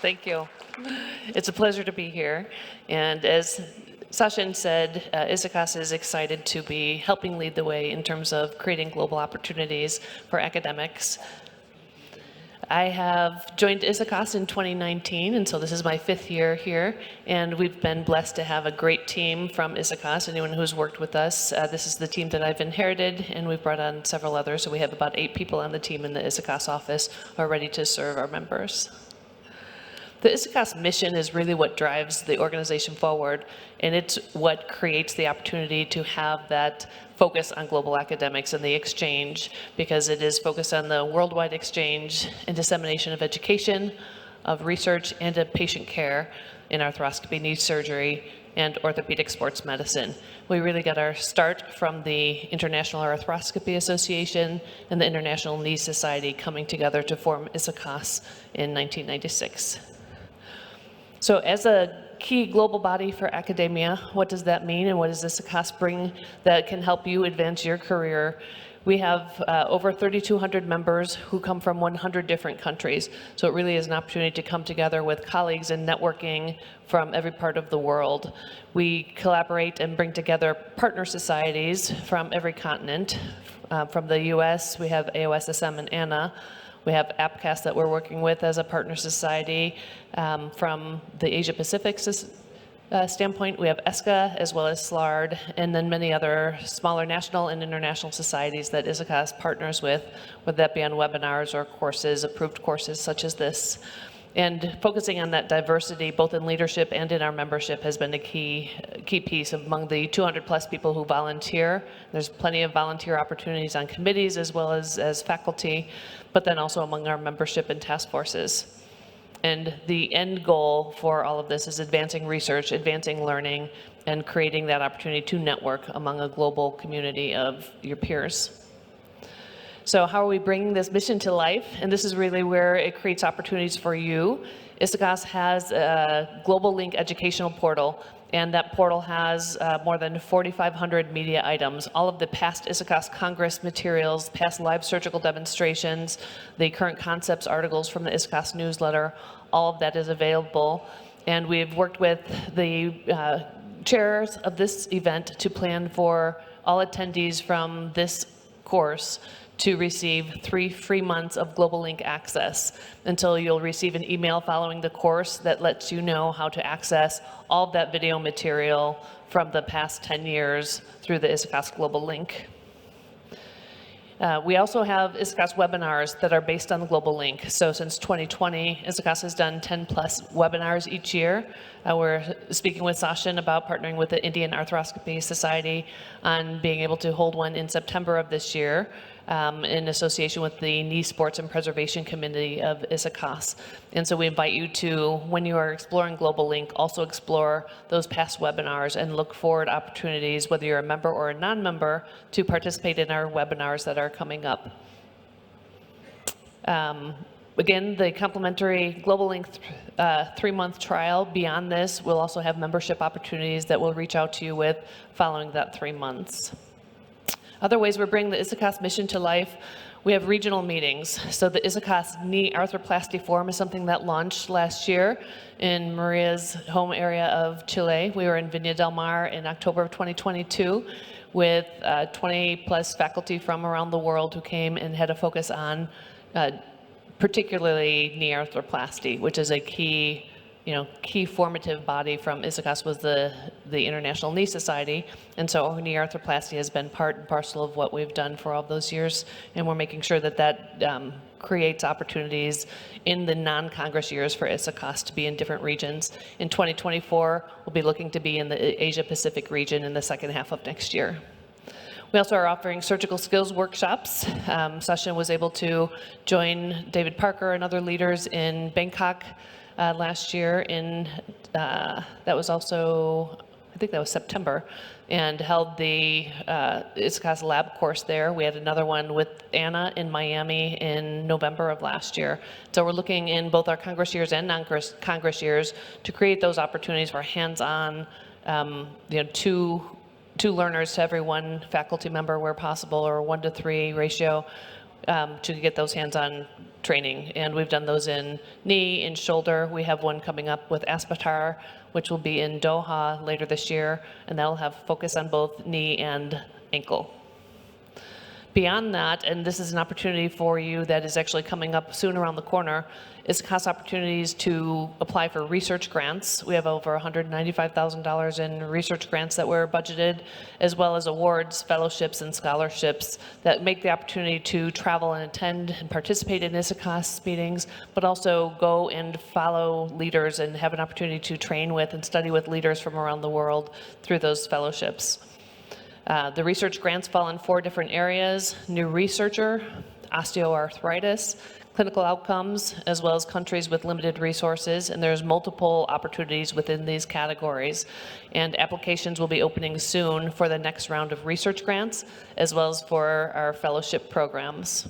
Thank you. It's a pleasure to be here. And as Sachin said, ISAKOS is excited to be helping lead the way in terms of creating global opportunities for academics. I have joined ISAKOS in 2019, and so this is my 5th year here, and we've been blessed to have a great team from ISAKOS. Anyone who's worked with us, this is the team that I've inherited, and we've brought on several others, so we have about 8 people on the team in the ISAKOS office who are ready to serve our members. The ISAKOS mission is really what drives the organization forward, and it's what creates the opportunity to have that focus on global academics and the exchange, because it is focused on the worldwide exchange and dissemination of education, of research, and of patient care in arthroscopy, knee surgery, and orthopedic sports medicine. We really got our start from the International Arthroscopy Association and the International Knee Society coming together to form ISAKOS in 1996. So as a key global body for academia, what does that mean, and what does ISAKOS bring that can help you advance your career? We have over 3,200 members who come from 100 different countries. So it really is an opportunity to come together with colleagues and networking from every part of the world. We collaborate and bring together partner societies from every continent. From the US, we have AOSSM and ANA. We have APCAS that we're working with as a partner society. From the Asia Pacific standpoint, we have ESCA as well as SLARD, and then many other smaller national and international societies that ISAKOS partners with, whether that be on webinars or courses, approved courses such as this. And focusing on that diversity, both in leadership and in our membership, has been a key piece among the 200 plus people who volunteer. There's plenty of volunteer opportunities on committees as well as faculty, but then also among our membership and task forces. And the end goal for all of this is advancing research, advancing learning, and creating that opportunity to network among a global community of your peers. So how are we bringing this mission to life? And this is really where it creates opportunities for you. ISAKOS has a Global Link educational portal, and that portal has more than 4,500 media items, all of the past ISAKOS Congress materials, past live surgical demonstrations, the current concepts articles from the ISAKOS newsletter, all of that is available. And we've worked with the chairs of this event to plan for all attendees from this course to receive 3 free months of Global Link access, until you'll receive an email following the course that lets you know how to access all of that video material from the past 10 years through the ISAKOS Global Link. We also have ISAKOS webinars that are based on the Global Link. So since 2020, ISAKOS has done 10 plus webinars each year. We're speaking with Sachin about partnering with the Indian Arthroscopy Society on being able to hold one in September of this year, in association with the Knee Sports and Preservation Committee of ISAKOS. And so we invite you to, when you are exploring Global Link, also explore those past webinars and look forward opportunities, whether you're a member or a non-member, to participate in our webinars that are coming up. Again, the complimentary Global Link 3-month trial. Beyond this, we'll also have membership opportunities that we'll reach out to you with following that 3 months. Other ways we're bringing the ISAKOS mission to life, we have regional meetings. So the ISAKOS Knee Arthroplasty Forum is something that launched last year in Maria's home area of Chile. We were in Viña del Mar in October of 2022 with 20 plus faculty from around the world who came and had a focus on particularly knee arthroplasty, which is a key formative body from ISAKOS was the International Knee Society. And so knee arthroplasty has been part and parcel of what we've done for all those years. And we're making sure that creates opportunities in the non-Congress years for ISAKOS to be in different regions. In 2024, we'll be looking to be in the Asia Pacific region in the second half of next year. We also are offering surgical skills workshops. Sachin was able to join David Parker and other leaders in Bangkok last year that was also, I think that was September, and held the ISAKOS lab course there. We had another one with Anna in Miami in November of last year. So we're looking in both our Congress years and non-Congress years to create those opportunities for hands-on, two learners to every one faculty member where possible, or 1 to 3 ratio, to get those hands-on training. And we've done those in knee, in shoulder. We have one coming up with Aspetar, which will be in Doha later this year, and that'll have focus on both knee and ankle. Beyond that, and this is an opportunity for you that is actually coming up soon around the corner, ISAKOS opportunities to apply for research grants. We have over $195,000 in research grants that were budgeted, as well as awards, fellowships, and scholarships that make the opportunity to travel and attend and participate in ISAKOS meetings, but also go and follow leaders and have an opportunity to train with and study with leaders from around the world through those fellowships. The research grants fall in 4 different areas: new researcher, osteoarthritis, clinical outcomes, as well as countries with limited resources, and there's multiple opportunities within these categories. And applications will be opening soon for the next round of research grants, as well as for our fellowship programs.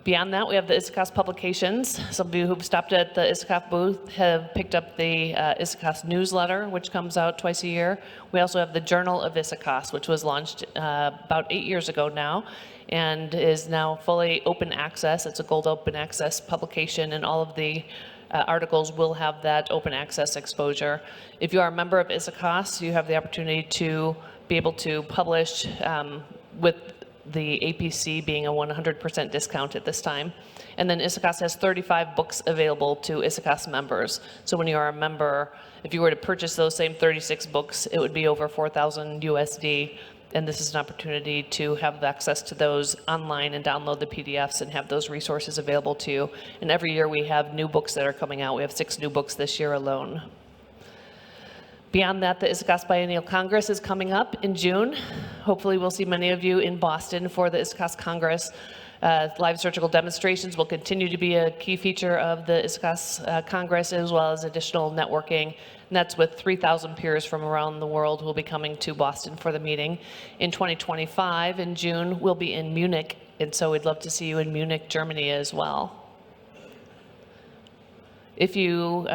Beyond that, we have the ISAKOS publications. Some of you who've stopped at the ISAKOS booth have picked up the ISAKOS newsletter, which comes out twice a year. We also have the Journal of ISAKOS, which was launched about 8 years ago now, and is now fully open access. It's a gold open access publication, and all of the articles will have that open access exposure. If you are a member of ISAKOS, you have the opportunity to be able to publish with the APC being a 100% discount at this time. And then ISAKOS has 35 books available to ISAKOS members. So when you are a member, if you were to purchase those same 36 books, it would be over 4,000 USD. And this is an opportunity to have access to those online and download the PDFs and have those resources available to you. And every year we have new books that are coming out. We have 6 new books this year alone. Beyond that, the ISAKOS Biennial Congress is coming up in June. Hopefully we'll see many of you in Boston for the ISAKOS Congress. Live surgical demonstrations will continue to be a key feature of the ISAKOS Congress, as well as additional networking. And that's with 3,000 peers from around the world who will be coming to Boston for the meeting. In 2025, in June, we'll be in Munich, and so we'd love to see you in Munich, Germany as well. If you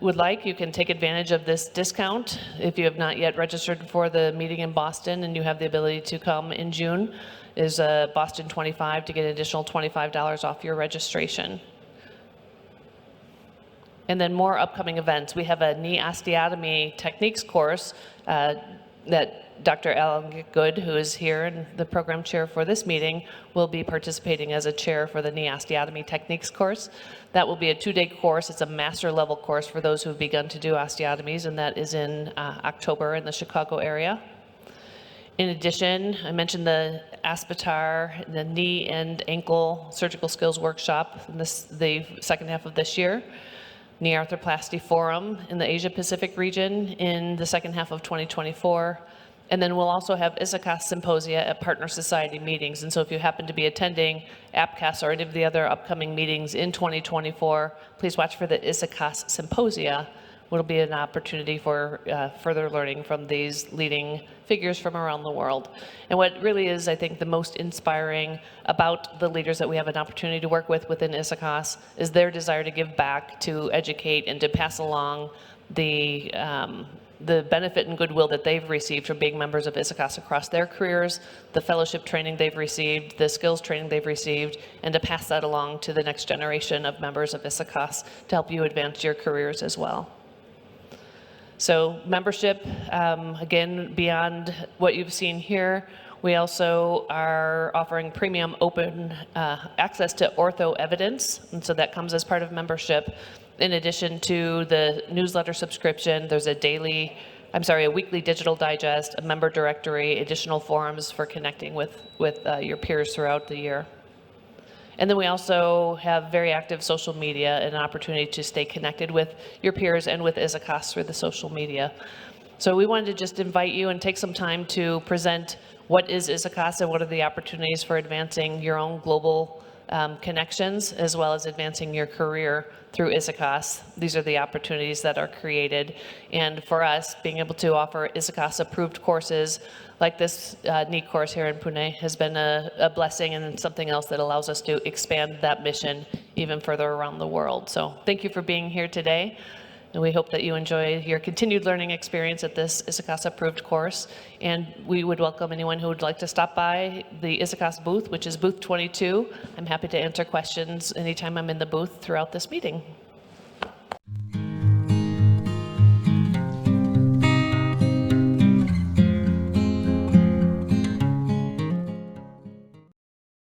would like, you can take advantage of this discount. If you have not yet registered for the meeting in Boston and you have the ability to come in June, is Boston 25 to get an additional $25 off your registration. And then more upcoming events. We have a knee osteotomy techniques course that Dr. Alan Good, who is here and the program chair for this meeting, will be participating as a chair for the knee osteotomy techniques course. That will be a 2-day course. It's a master level course for those who have begun to do osteotomies, and that is in October in the Chicago area. In addition, I mentioned the Aspetar, the knee and ankle surgical skills workshop in the second half of this year. Knee Arthroplasty Forum in the Asia Pacific region in the second half of 2024. And then we'll also have ISAKOS Symposia at Partner Society meetings. And so if you happen to be attending APCAS or any of the other upcoming meetings in 2024, please watch for the ISAKOS Symposia, which will be an opportunity for further learning from these leading figures from around the world. And what really is, I think, the most inspiring about the leaders that we have an opportunity to work with within ISAKOS is their desire to give back, to educate, and to pass along the benefit and goodwill that they've received from being members of ISAKOS across their careers, the fellowship training they've received, the skills training they've received, and to pass that along to the next generation of members of ISAKOS to help you advance your careers as well. So membership, again, beyond what you've seen here, we also are offering premium open access to ortho evidence, and so that comes as part of membership. In addition to the newsletter subscription, there's a weekly digital digest, a member directory, additional forums for connecting with your peers throughout the year. And then we also have very active social media and an opportunity to stay connected with your peers and with ISAKOS through the social media. So we wanted to just invite you and take some time to present what is ISAKOS and what are the opportunities for advancing your own global connections, as well as advancing your career through ISAKOS. These are the opportunities that are created. And for us, being able to offer ISAKOS approved courses like this knee course here in Pune has been a blessing and something else that allows us to expand that mission even further around the world. So thank you for being here today. And we hope that you enjoy your continued learning experience at this ISAKOS approved course. And we would welcome anyone who would like to stop by the ISAKOS booth, which is booth 22. I'm happy to answer questions anytime I'm in the booth throughout this meeting.